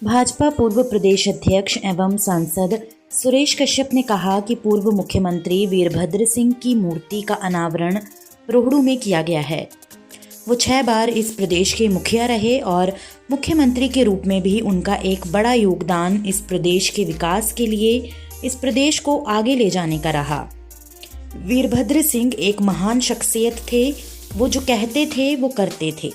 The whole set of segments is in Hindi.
भाजपा पूर्व प्रदेश अध्यक्ष एवं सांसद सुरेश कश्यप ने कहा कि पूर्व मुख्यमंत्री वीरभद्र सिंह की मूर्ति का अनावरण रोहड़ू में किया गया है। वो 6 बार इस प्रदेश के मुखिया रहे और मुख्यमंत्री के रूप में भी उनका एक बड़ा योगदान इस प्रदेश के विकास के लिए इस प्रदेश को आगे ले जाने का रहा। वीरभद्र सिंह एक महान शख्सियत थे, वो जो कहते थे वो करते थे।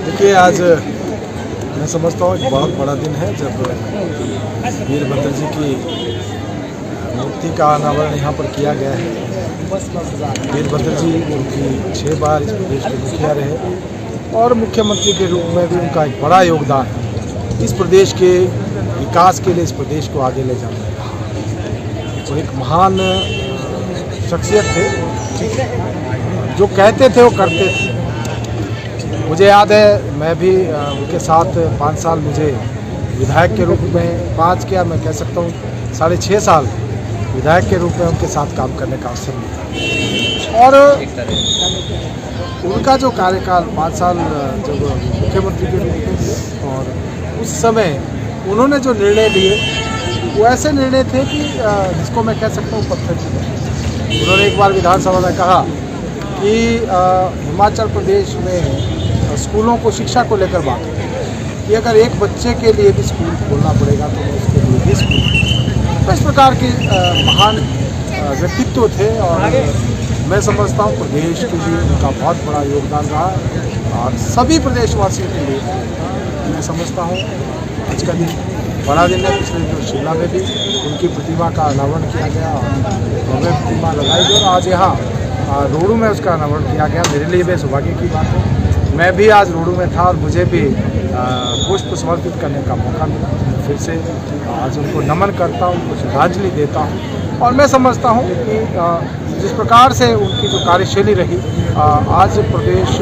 देखिए, आज मैं समझता हूँ एक बहुत बड़ा दिन है जब वीरभद्र जी की मूर्ति का अनावरण यहाँ पर किया गया है। वीरभद्र जी उनकी 6 बार इस प्रदेश के मुखिया रहे और मुख्यमंत्री के रूप में भी उनका एक बड़ा योगदान इस प्रदेश के विकास के लिए, इस प्रदेश को आगे ले जाने में रहा। और एक महान शख्सियत थे, जो कहते थे वो करते थे। मुझे याद है, मैं भी उनके साथ 5 साल मुझे विधायक के रूप में, 5 क्या मैं कह सकता हूँ 6.5 साल विधायक के रूप में उनके साथ काम करने का अवसर मिला। और उनका जो कार्यकाल 5 साल जब मुख्यमंत्री के रूप में, और उस समय उन्होंने जो निर्णय लिए वो ऐसे निर्णय थे कि जिसको मैं कह सकता हूँ पत्थर की। उन्होंने एक बार विधानसभा में कहा कि हिमाचल प्रदेश में स्कूलों को, शिक्षा को लेकर बात है कि अगर एक बच्चे के लिए भी स्कूल खोलना पड़ेगा तो उसके लिए भी स्कूल। तो इस प्रकार के महान व्यक्तित्व थे और मैं समझता हूँ प्रदेश के लिए उनका बहुत बड़ा योगदान रहा। और सभी प्रदेशवासियों के लिए मैं समझता हूँ आज का दिन बड़ा दिन है। पिछले दिनों शिमला में भी उनकी प्रतिमा का अनावरण किया गया और भव्य प्रतिमा लगाई गई और आज यहाँ रोहड़ू में उसका अनावरण किया गया। मेरे लिए भी सौभाग्य की बात है, मैं भी आज रोहड़ू में था और मुझे भी पुष्प समर्पित करने का मौका मिला। फिर से आज उनको नमन करता हूँ, उनको श्रद्धांजलि देता हूँ। और मैं समझता हूँ कि जिस प्रकार से उनकी जो कार्यशैली रही आज प्रदेश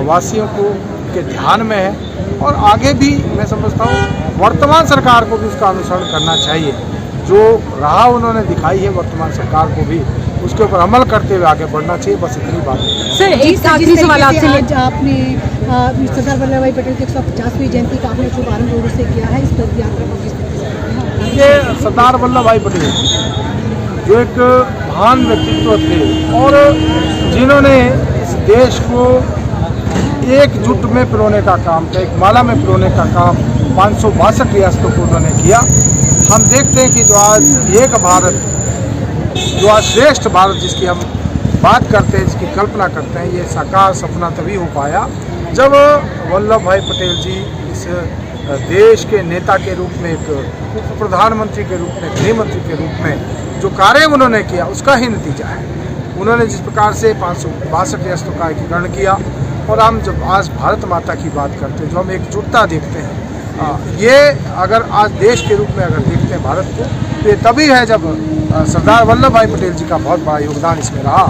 वासियों को के ध्यान में है और आगे भी मैं समझता हूँ वर्तमान सरकार को भी उसका अनुसरण करना चाहिए। जो राह उन्होंने दिखाई है वर्तमान सरकार को भी उसके ऊपर अमल करते हुए आगे बढ़ना चाहिए। बस इतनी बात है। सर, एक आखिरी सवाल आपसे। आज आपने सरदार वल्लभ भाई पटेल की 150वीं जयंती का आपने शुभारंभ रोड से किया है, इस पर यात्रा को किस तरह से? ये सरदार वल्लभ भाई पटेल जो एक महान व्यक्तित्व थे और जिन्होंने इस देश को एकजुट में पिरोने का काम किया, एक माला में पिरोने का काम 562 रियासतों को उन्होंने किया। हम देखते हैं कि जो आज एक भारत, जो आज श्रेष्ठ भारत जिसकी हम बात करते हैं, जिसकी कल्पना करते हैं, ये साकार सपना तभी हो पाया जब वल्लभ भाई पटेल जी इस देश के नेता के रूप में, एक उप प्रधानमंत्री के रूप में, गृह मंत्री के रूप में जो कार्य उन्होंने किया उसका ही नतीजा है। उन्होंने जिस प्रकार से 562 रियासतों का एकीकरण किया और हम जब आज भारत माता की बात करते हैं, जो हम एकजुटता देखते हैं, ये अगर आज देश के रूप में अगर देखते हैं भारत को, तो ये तभी है जब सरदार वल्लभ भाई पटेल जी का बहुत बड़ा योगदान इसमें रहा।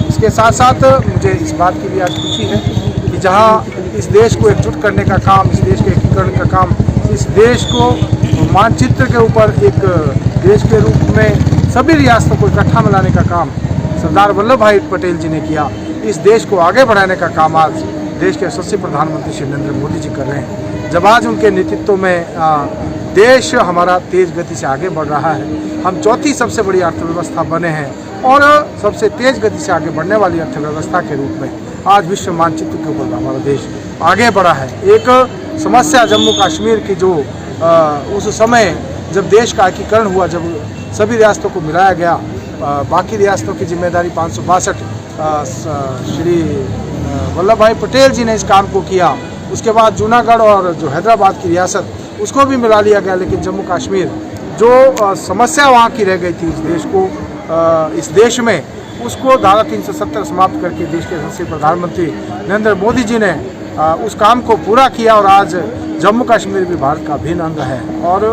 इसके साथ साथ मुझे इस बात की भी आज खुशी है कि जहाँ इस देश को एकजुट करने का काम, इस देश के एकीकरण का काम, इस देश को मानचित्र के ऊपर एक देश के रूप में सभी रियासतों को इकट्ठा मिलाने का काम सरदार वल्लभ भाई पटेल जी ने किया। इस देश को आगे बढ़ाने का काम आज देश के यशस्वी प्रधानमंत्री श्री नरेंद्र मोदी जी कर रहे हैं। जब आज उनके नेतृत्व में देश हमारा तेज गति से आगे बढ़ रहा है, हम चौथी सबसे बड़ी अर्थव्यवस्था बने हैं और सबसे तेज गति से आगे बढ़ने वाली अर्थव्यवस्था के रूप में आज विश्व मानचित्र के ऊपर हमारा देश आगे बढ़ा है। एक समस्या जम्मू कश्मीर की जो उस समय जब देश का एकीकरण हुआ, जब सभी रियासतों को मिलाया गया, बाकी रियासतों की जिम्मेदारी 562 श्री वल्लभ भाई पटेल जी ने इस काम को किया। उसके बाद जूनागढ़ और जो हैदराबाद की रियासत उसको भी मिला लिया गया, लेकिन जम्मू कश्मीर जो समस्या वहाँ की रह गई थी इस देश में, उसको धारा 370 समाप्त करके देश के यशस्वी प्रधानमंत्री नरेंद्र मोदी जी ने उस काम को पूरा किया और आज जम्मू कश्मीर भी भारत का अभिन्न अंग है और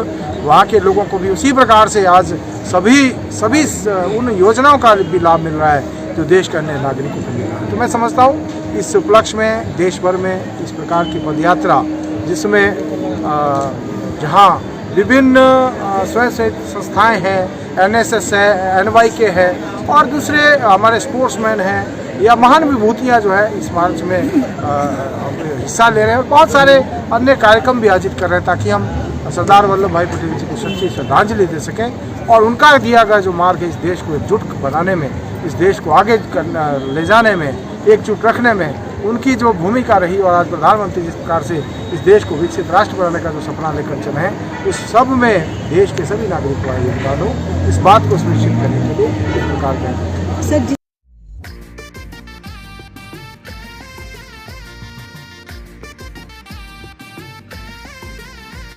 वहाँ के लोगों को भी उसी प्रकार से आज सभी उन योजनाओं का भी लाभ मिल रहा है जो देश के अन्य नागरिकों को मिल रहा है। तो मैं समझता हूँ इस उपलक्ष्य में देश भर में इस प्रकार की पदयात्रा, जिसमें जहाँ विभिन्न स्वयंसेवी संस्थाएं हैं, NSS है, NYK है और दूसरे हमारे स्पोर्ट्समैन हैं या महान विभूतियाँ जो है इस मार्च में हिस्सा ले रहे हैं और बहुत सारे अन्य कार्यक्रम भी आयोजित कर रहे हैं ताकि हम सरदार वल्लभ भाई पटेल जी को सच्ची श्रद्धांजलि दे सकें और उनका दिया गया जो मार्ग है इस देश को एकजुट बनाने में, इस देश को आगे ले जाने में, एकजुट रखने में उनकी जो भूमिका रही और आज प्रधानमंत्री जिस प्रकार से इस देश को विकसित राष्ट्र बनाने का जो सपना लेकर चले हैं, उस सब में देश के सभी नागरिकों का योगदान हो, इस बात को सुनिश्चित करने के लिए इस प्रकार के सर